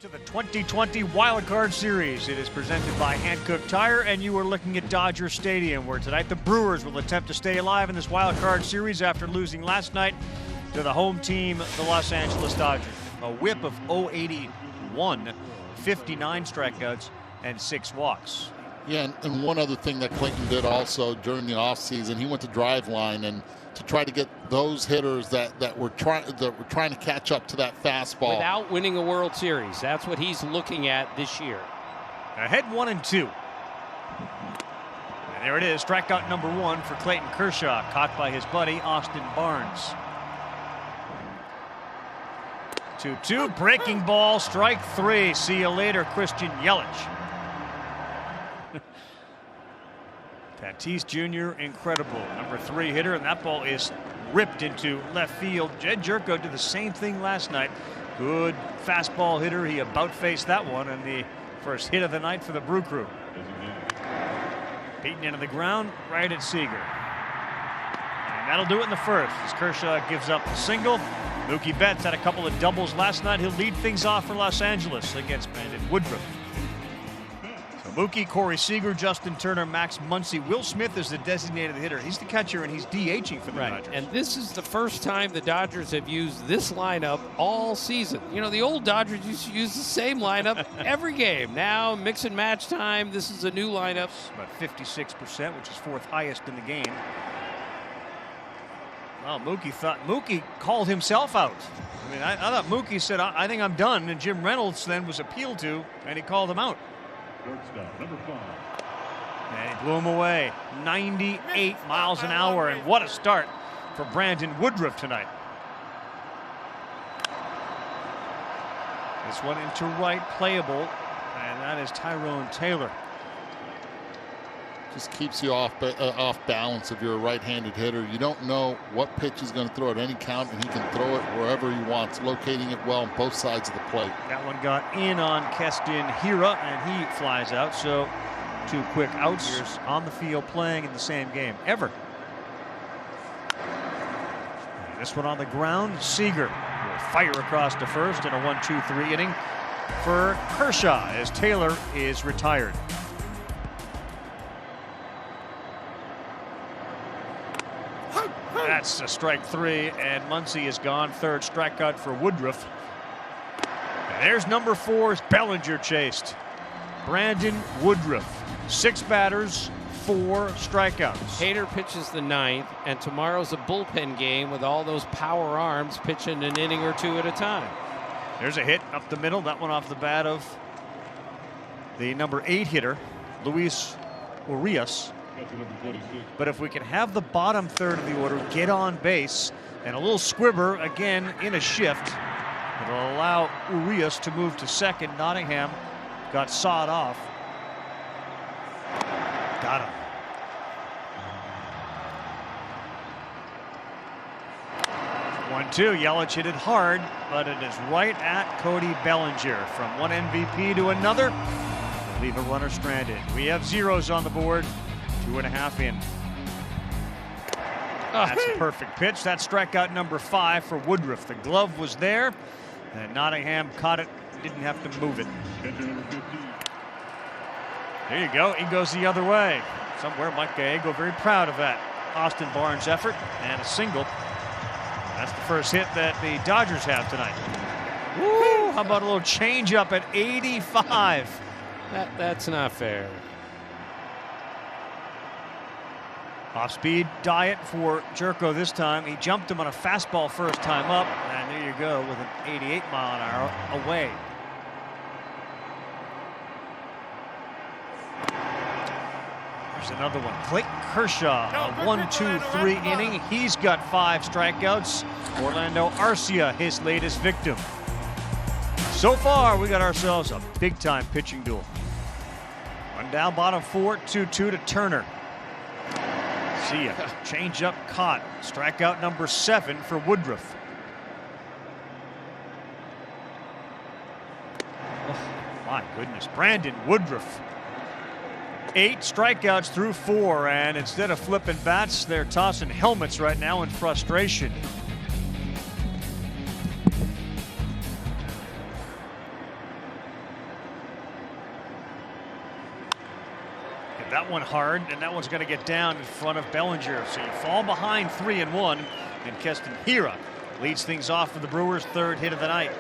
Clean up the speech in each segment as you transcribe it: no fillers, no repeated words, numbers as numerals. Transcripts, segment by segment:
To the 2020 Wild Card Series. It is presented by Hankook Tire, and you are looking at Dodger Stadium, where tonight the Brewers will attempt to stay alive in this Wild Card Series after losing last night to the home team, the Los Angeles Dodgers. A whip of .081, 59 strikeouts, and 6 walks. Yeah, and one other thing that Clayton did also during the offseason, he went to driveline and to try to get those hitters that were trying to catch up to that fastball. Without winning a World Series. That's what he's looking at this year. Ahead 1-2. And there it is, strikeout number 1 for Clayton Kershaw, caught by his buddy Austin Barnes. 2-2, breaking ball, strike 3. See you later, Christian Yelich. Tatis Jr., incredible. Number 3 hitter, and that ball is ripped into left field. Jed Jerko did the same thing last night. Good fastball hitter. He about faced that one, and the first hit of the night for the Brew Crew. Beaten into the ground, right at Seager. And that'll do it in the first, as Kershaw gives up a single. Mookie Betts had a couple of doubles last night. He'll lead things off for Los Angeles against Brandon Woodruff. Mookie, Corey Seager, Justin Turner, Max Muncy. Will Smith is the designated hitter. He's the catcher, and he's DHing for the Dodgers. And this is the first time the Dodgers have used this lineup all season. You know, the old Dodgers used to use the same lineup every game. Now, mix and match time. This is a new lineup. About 56%, which is 4th highest in the game. Well, Mookie called himself out. I mean, I thought Mookie said, I think I'm done, and Jim Reynolds then was appealed to, and he called him out. Number 5. And he blew him away. 98 miles an hour, and what a start for Brandon Woodruff tonight. This one into right, playable, and that is Tyrone Taylor. Just keeps you off balance if you're a right-handed hitter. You don't know what pitch he's going to throw at any count, and he can throw it wherever he wants, locating it well on both sides of the plate. That one got in on Keston Hira, and he flies out. So 2 quick outs on the field playing in the same game. Ever. And this one on the ground. Seager will fire across to first in a 1-2-3 inning for Kershaw as Taylor is retired. That's a strike 3, and Muncy is gone. 3rd strikeout for Woodruff. And there's number 4's Bellinger chased. Brandon Woodruff. 6 batters, 4 strikeouts. Hader pitches the 9th, and tomorrow's a bullpen game with all those power arms pitching an inning or 2 at a time. There's a hit up the middle. That one off the bat of the number 8 hitter, Luis Urias. But if we can have the bottom third of the order get on base, and a little squibber again in a shift, it'll allow Urias to move to second. Nottingham got sawed off. Got him. One-two. Yelich hit it hard, but it is right at Cody Bellinger. From one MVP to another, leave a runner stranded. We have zeros on the board. 2.5 in. That's a perfect pitch. That's strikeout number 5 for Woodruff. The glove was there, and Nottingham caught it. Didn't have to move it. There you go. He goes the other way. Somewhere Mike Gallego very proud of that Austin Barnes effort, and a single. That's the first hit that the Dodgers have tonight. Woo! How about a little change up at 85? That's not fair. Off-speed diet for Jerko this time. He jumped him on a fastball first time up, and there you go with an 88 mile an hour away. There's another one. Clayton Kershaw, a 1-2-3 inning. He's got 5 strikeouts. Orlando Arcia, his latest victim. So far, we got ourselves a big-time pitching duel. One down, bottom 4, 2-2 to Turner. See ya. Change up caught. Strikeout number 7 for Woodruff. Oh, my goodness. Brandon Woodruff. 8 strikeouts through 4, and instead of flipping bats, they're tossing helmets right now in frustration. That one hard, and that one's going to get down in front of Bellinger. So you fall behind 3-1, and Keston Hiura leads things off for the Brewers' third hit of the night.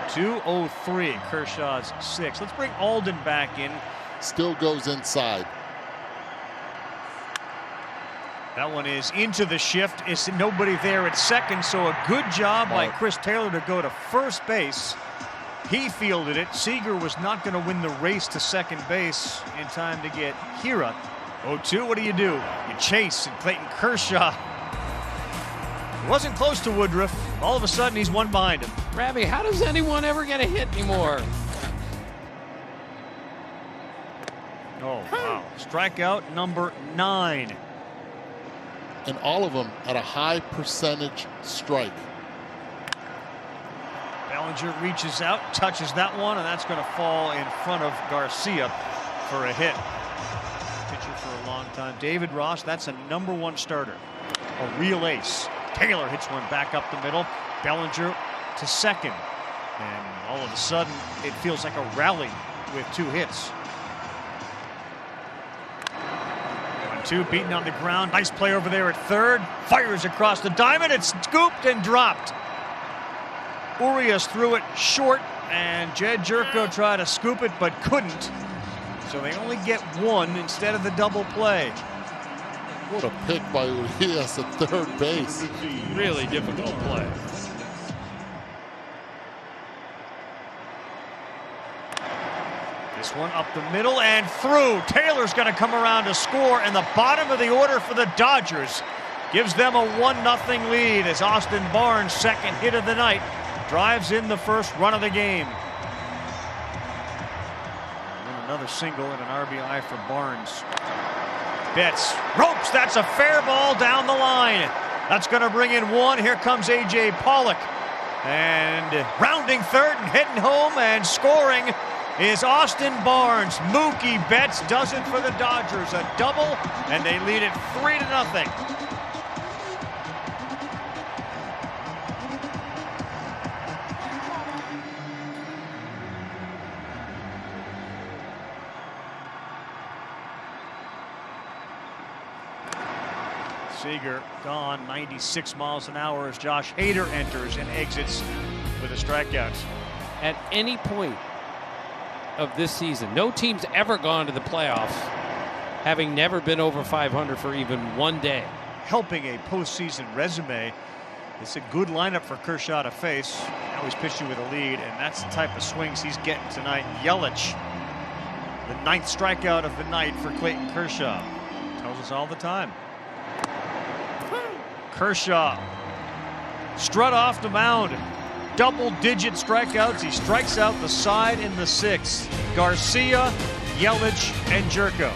0-2-0-3, Kershaw's 6. Let's bring Alden back in. Still goes inside. That one is into the shift. It's nobody there at second, so a good job by Chris Taylor to go to first base. He fielded it. Seager was not going to win the race to second base in time to get Hiura. 0-2, what do? You chase, and Clayton Kershaw wasn't close to Woodruff. All of a sudden, he's one behind him. Rabbi, how does anyone ever get a hit anymore? Oh, wow. Strikeout number 9. And all of them at a high percentage strike. Bellinger reaches out, touches that one, and that's going to fall in front of Garcia for a hit. Pitcher for a long time. David Ross, that's a #1 starter. A real ace. Taylor hits one back up the middle. Bellinger to second. And all of a sudden, it feels like a rally with 2 hits. 1-2, beaten on the ground. Nice play over there at third. Fires across the diamond. It's scooped and dropped. Urias threw it short, and Jed Jerko tried to scoop it but couldn't. So they only get 1 instead of the double play. What a pick by Urias at third base. Really difficult play. This one up the middle and through. Taylor's going to come around to score, and the bottom of the order for the Dodgers gives them a 1-0 lead as Austin Barnes' second hit of the night drives in the first run of the game. And another single and an RBI for Barnes. Betts ropes. That's a fair ball down the line. That's going to bring in 1. Here comes A.J. Pollock. And rounding third and hitting home and scoring is Austin Barnes. Mookie Betts does it for the Dodgers. A double, and they lead it 3-0. Seager gone 96 miles an hour as Josh Hader enters and exits with a strikeout. At any point of this season, no team's ever gone to the playoffs having never been over 500 for even 1 day. Helping a postseason resume. It's a good lineup for Kershaw to face. Now he's pitching with a lead, and that's the type of swings he's getting tonight. Yelich, the 9th strikeout of the night for Clayton Kershaw. Tells us all the time. Kershaw, strut off the mound. Double-digit strikeouts. He strikes out the side in the 6th. Garcia, Yelich, and Jerko.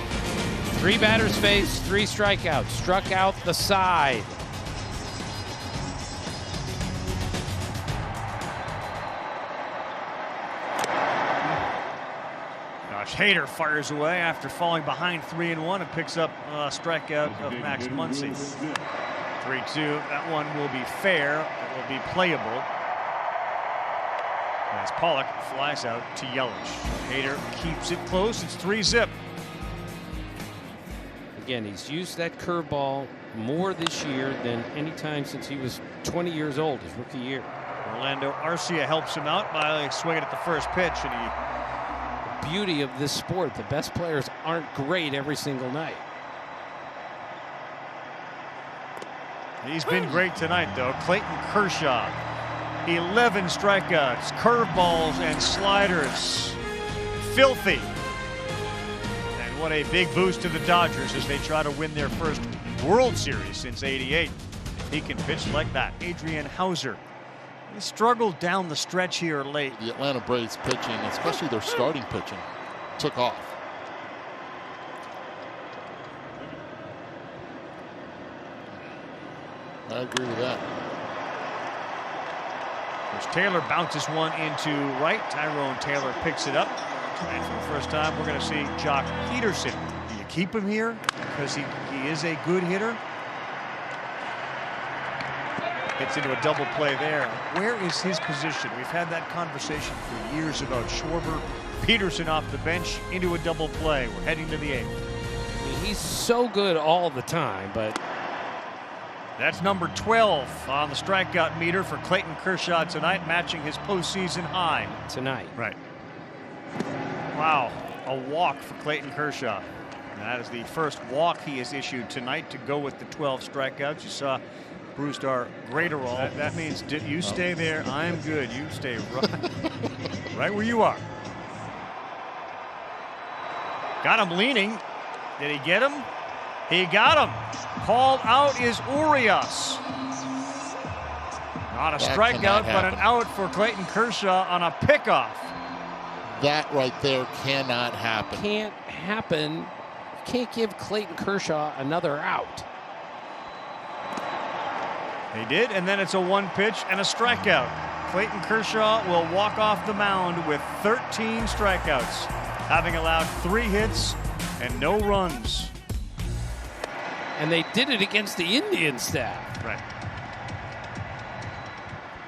3 batters faced, 3 strikeouts. Struck out the side. Josh Hader fires away after falling behind 3-1 and picks up a strikeout of Max Muncy. 3-2. That one will be fair. It will be playable. As Pollock flies out to Yelich. Hader keeps it close. It's 3-zip. Again, he's used that curveball more this year than any time since he was 20 years old, his rookie year. Orlando Arcia helps him out by swinging at the first pitch, and The beauty of this sport, the best players aren't great every single night. he's been great tonight, though. Clayton Kershaw, 11 strikeouts, curveballs and sliders. Filthy. And what a big boost to the Dodgers as they try to win their first World Series since '88. He can pitch like that. Adrian Hauser. He struggled down the stretch here late. The Atlanta Braves pitching, especially their starting pitching, took off. I agree with that. As Taylor bounces one into right. Tyrone Taylor picks it up. And for the first time, we're going to see Jock Peterson. Do you keep him here because he is a good hitter? Gets into a double play there. Where is his position? We've had that conversation for years about Schwarber. Peterson off the bench into a double play. We're heading to the 8th. I mean, he's so good all the time, but that's number 12 on the strikeout meter for Clayton Kershaw tonight, matching his postseason high. tonight. Right. Wow, a walk for Clayton Kershaw. And that is the first walk he has issued tonight to go with the 12 strikeouts. You saw Brewstar Graterol. That means you stay there. I'm good. You stay right where you are. Got him leaning. Did he get him? He got him. Called out is Urias. Not a strikeout, but an out for Clayton Kershaw on a pickoff. That right there cannot happen. Can't happen. You can't give Clayton Kershaw another out. He did, and then it's a 1 pitch and a strikeout. Clayton Kershaw will walk off the mound with 13 strikeouts, having allowed 3 hits and no runs. And they did it against the Indian staff. Right.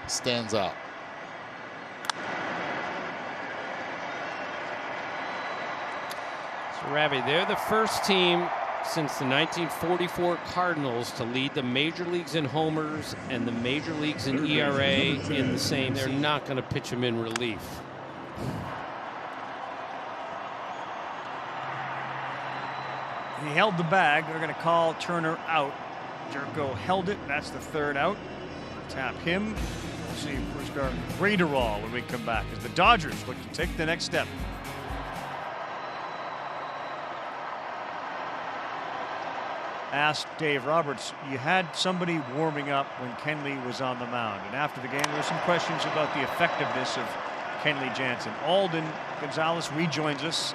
Stands out. So, Ravi, they're the first team since the 1944 Cardinals to lead the major leagues in homers and the major leagues in ERA in the same. They're not going to pitch him in relief. He held the bag. They're going to call Turner out. Jerko held it. That's the 3rd out. Tap him. We'll see Brewstar Graterol when we come back as the Dodgers look to take the next step. Asked Dave Roberts, you had somebody warming up when Kenley was on the mound, and after the game there were some questions about the effectiveness of Kenley Jansen. Alden Gonzalez rejoins us.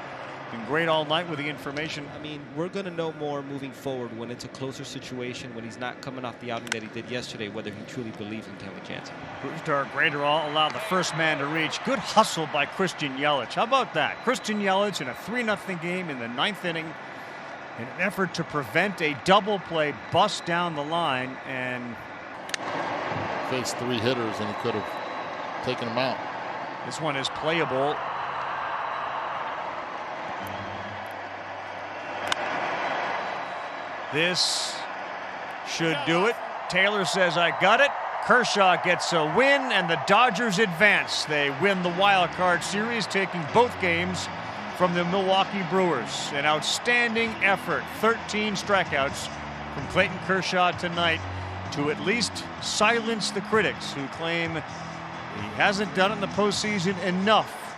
Been great all night with the information. I mean, we're going to know more moving forward when it's a closer situation, when he's not coming off the outing that he did yesterday, whether he truly believes in Kenley Jansen. Brewstar Graterol allowed the first man to reach. Good hustle by Christian Yelich. How about that? Christian Yelich in a 3-0 game in the 9th inning. In an effort to prevent a double play bust down the line, and Faced 3 hitters and he could have taken them out. This one is playable. This should do it. Taylor says, I got it. Kershaw gets a win, and the Dodgers advance. They win the wild card series, taking both games from the Milwaukee Brewers. An outstanding effort. 13 strikeouts from Clayton Kershaw tonight to at least silence the critics who claim he hasn't done it in the postseason enough